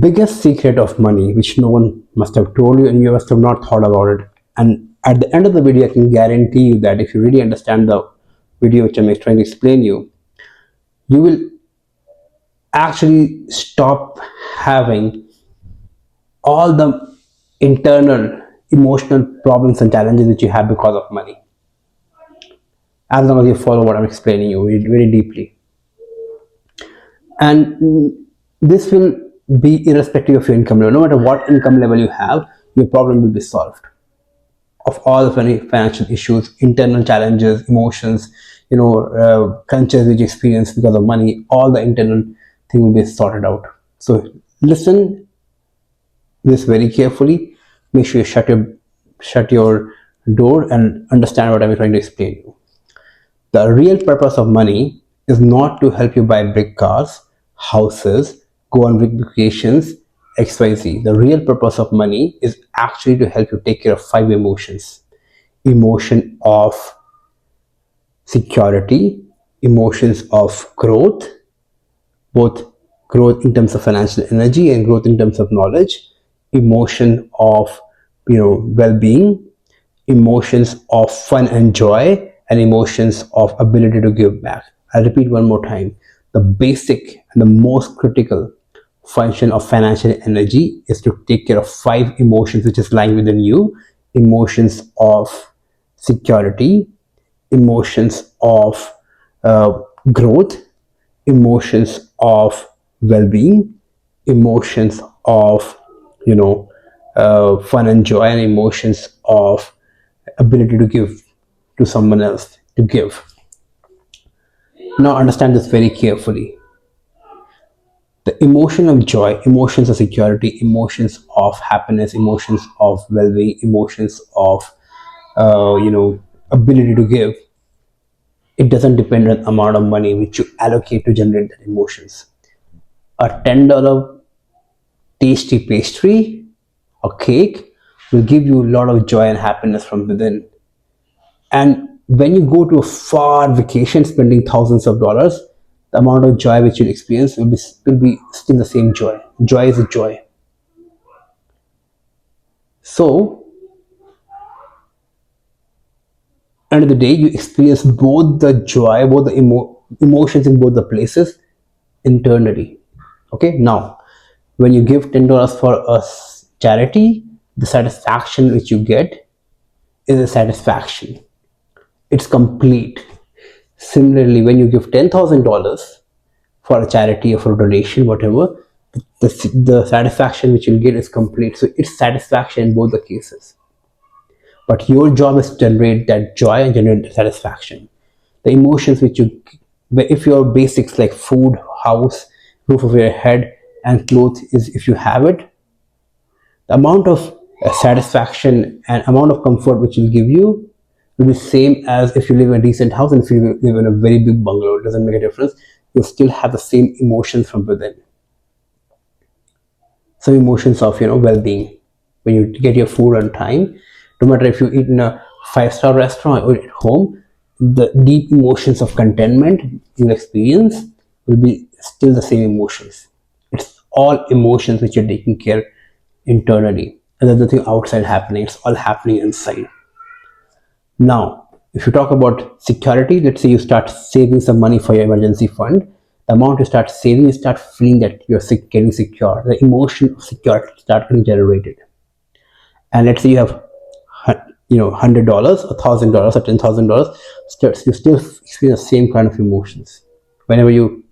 biggest secret of money, which no one must have told you and you must have not thought about it. And at the end of the video, I can guarantee you that if you really understand the video which I'm trying to explain you will actually stop having all the internal emotional problems and challenges which you have because of money, as long as you follow what I'm explaining you very, very deeply. And this will be irrespective of your income level. No matter what income level you have, your problem will be solved. Of all the financial issues, internal challenges, emotions, cultures which you experience because of money, all the internal thing will be sorted out. So listen this very carefully. Make sure you shut your door and understand what I'm trying to explain you. The real purpose of money is not to help you buy big cars, houses, go on big vacations, XYZ. The real purpose of money is actually to help you take care of 5 emotions. Emotion of security, emotions of growth, both growth in terms of financial energy and growth in terms of knowledge, emotion of well-being, emotions of fun and joy, and emotions of ability to give back. I'll repeat one more time. The basic and the most critical function of financial energy is to take care of 5 emotions which is lying within you. Emotions of security, emotions of growth, emotions of well-being, emotions of fun and joy, and emotions of ability to give to someone else, to give. Now understand this very carefully. The emotion of joy, emotions of security, emotions of happiness, emotions of well-being, emotions of ability to give, it doesn't depend on the amount of money which you allocate to generate that emotions. A $10 tasty pastry or cake will give you a lot of joy and happiness from within. And when you go to a far vacation spending thousands of dollars, the amount of joy which you'll experience will be still the same joy. Joy is a joy. So end of the day, you experience both the joy, both the emotions in both the places internally. Okay, now when you give $10 for a charity, the satisfaction which you get is a satisfaction. It's complete. Similarly, when you give $10,000 for a charity or for a donation, whatever, the satisfaction which you'll get is complete. So it's satisfaction in both the cases. But your job is to generate that joy and generate the satisfaction. The emotions which if your basics like food, house, roof over your head, and clothes if you have it, the amount of satisfaction and amount of comfort which will give you will be same as if you live in a decent house and if you live in a very big bungalow. It doesn't make a difference. You still have the same emotions from within. Some emotions of well-being. When you get your food on time, no matter if you eat in a 5-star restaurant or at home, the deep emotions of contentment you'll experience will be still the same emotions. It's all emotions which you're taking care internally, and there's nothing outside happening. It's all happening inside. Now, if you talk about security, let's say you start saving some money for your emergency fund. The amount you start saving, you start feeling that you're getting secure. The emotion of security starts getting generated. And let's say you have $100, $1,000, or $10,000, you still experience the same kind of emotions whenever you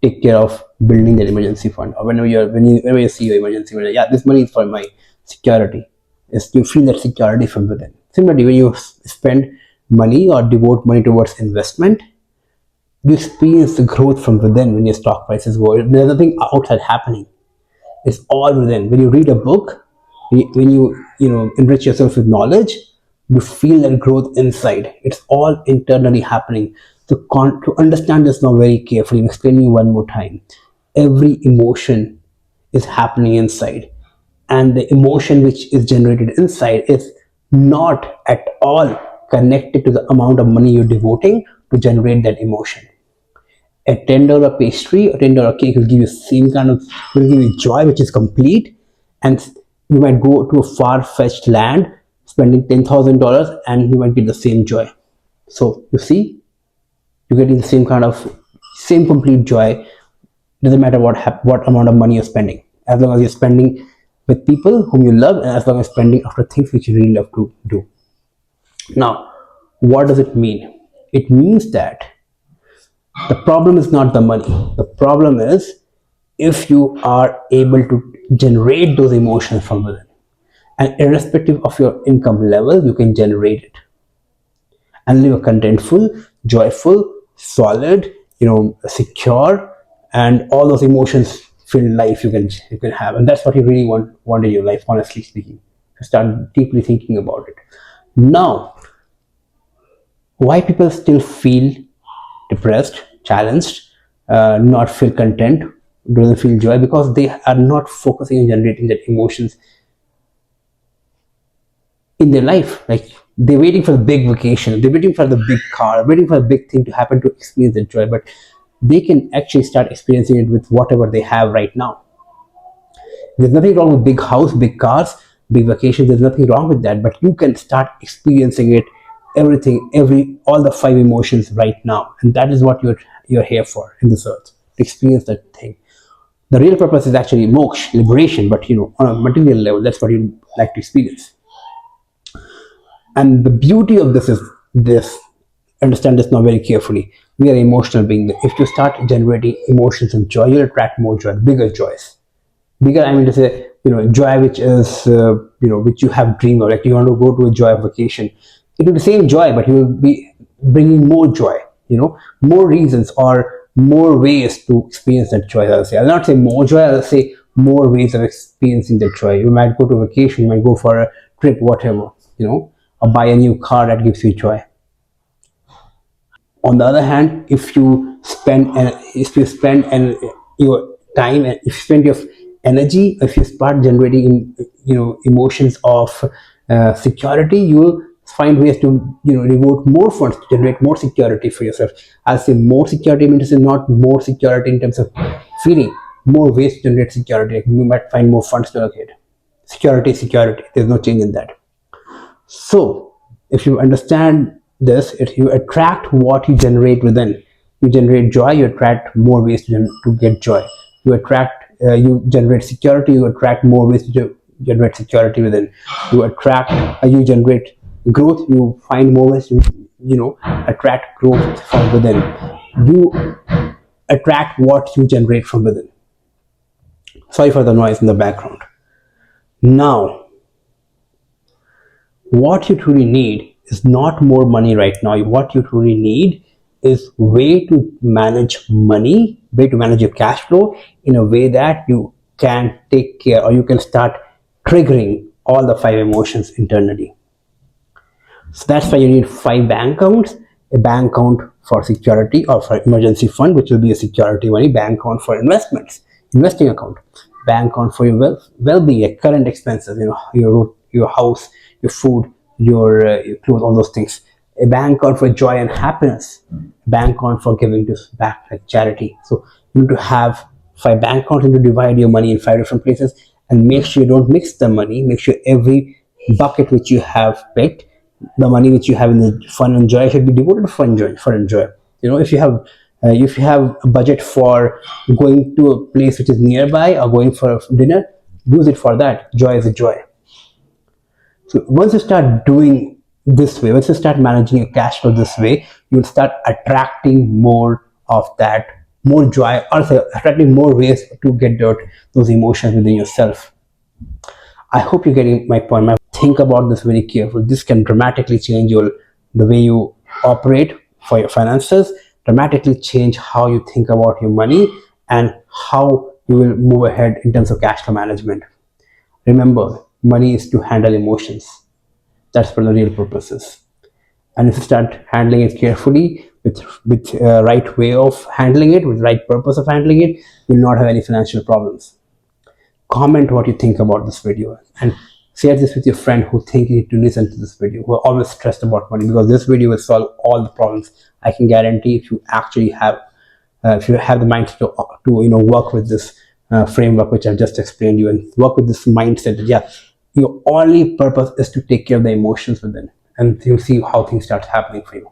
take care of building that emergency fund, or whenever you see your emergency fund. Yeah, this money is for my security. You feel that security from within. Similarly, when you spend money or devote money towards investment, you experience the growth from within. When your stock prices go, there's nothing outside happening. It's all within. When you read a book, when you enrich yourself with knowledge, you feel that growth inside. It's all internally happening. To understand this now very carefully, I'm explaining you one more time. Every emotion is happening inside, and the emotion which is generated inside is not at all connected to the amount of money you're devoting to generate that emotion. A $10 pastry or $10 cake will give you same kind of, will give you joy which is complete. And you might go to a far-fetched land spending $10,000 and you might get the same joy. So you see, you're getting the same kind of, same complete joy. Doesn't matter what amount of money you're spending, as long as you're spending with people whom you love, and as long as you're spending after things which you really love to do. Now, what does it mean? It means that the problem is not the money. The problem is if you are able to generate those emotions from within, and irrespective of your income level, you can generate it and live a contentful, joyful, solid, secure, and all those emotions filled life you can have. And that's what you really want in your life, honestly speaking. To start deeply thinking about it. Now, why people still feel depressed, challenged, not feel content, doesn't feel joy? Because they are not focusing on generating that emotions in their life. Like, they're waiting for the big vacation, they're waiting for the big car, waiting for a big thing to happen to experience the joy. But they can actually start experiencing it with whatever they have right now. There's nothing wrong with big house, big cars, big vacations. There's nothing wrong with that. But you can start experiencing it, all the five emotions right now. And that is what you're here for in this earth, to experience that thing. The real purpose is actually moksha, liberation, but on a material level, that's what you like to experience. And the beauty of this is this. Understand this now very carefully. We are emotional beings. If you start generating emotions and joy, you'll attract more joy, bigger joys. Bigger, I mean to say, joy which is, which you have dreamed of. Like, you want to go to a joy vacation. It will be the same joy, but you will be bringing more joy, more reasons or more ways to experience that joy. I'll not say more joy, I'll say more ways of experiencing that joy. You might go to a vacation, you might go for a trip, whatever, or buy a new car that gives you joy. On the other hand, if you spend your time, and if you spend your energy, if you start generating emotions of security, you will find ways to devote more funds to generate more security for yourself. I'll say more security means not more security in terms of feeling, more ways to generate security. Like, you might find more funds to allocate. Security. There's no change in that. So if you understand this, you attract what you generate within. You generate joy, you attract more ways to get joy. You generate security, you attract more ways to generate security within. You generate growth, you find more ways to attract growth from within. You attract what you generate from within. Sorry for the noise in the background. Now, what you truly need is not more money right now. What you truly need is way to manage money, way to manage your cash flow in a way that you can take care, or you can start triggering all the five emotions internally. So that's why you need 5 bank accounts: a bank account for security or for emergency fund, which will be a security money; bank account for investments, investing account; bank account for your well-being, like current expenses, your house, your food, your clothes, all those things; a bank account for joy and happiness; bank account for giving back, like charity. So you need to have 5 bank accounts, and to divide your money in 5 different places, and make sure you don't mix the money. Make sure every bucket which you have picked, the money which you have in the fun and joy, should be devoted to fun and joy. If you have a budget for going to a place which is nearby or going for dinner, use it for that. Joy is a joy. So once you start doing this way, once you start managing your cash flow this way, you'll start attracting more of that, more joy, also attracting more ways to get those emotions within yourself. I hope you're getting my point. Think about this very carefully. This can dramatically change the way you operate for your finances, dramatically change how you think about your money, and how you will move ahead in terms of cash flow management. Remember, money is to handle emotions. That's what the real purpose is. And if you start handling it carefully, with right way of handling it, with right purpose of handling it, you'll not have any financial problems. Comment what you think about this video, and share this with your friend who think you need to listen to this video, who are always stressed about money, because this video will solve all the problems. I can guarantee, if you actually have if you have the mindset to work with this framework which I've just explained you, and work with this mindset that yeah, your only purpose is to take care of the emotions within, and you see how things start happening for you.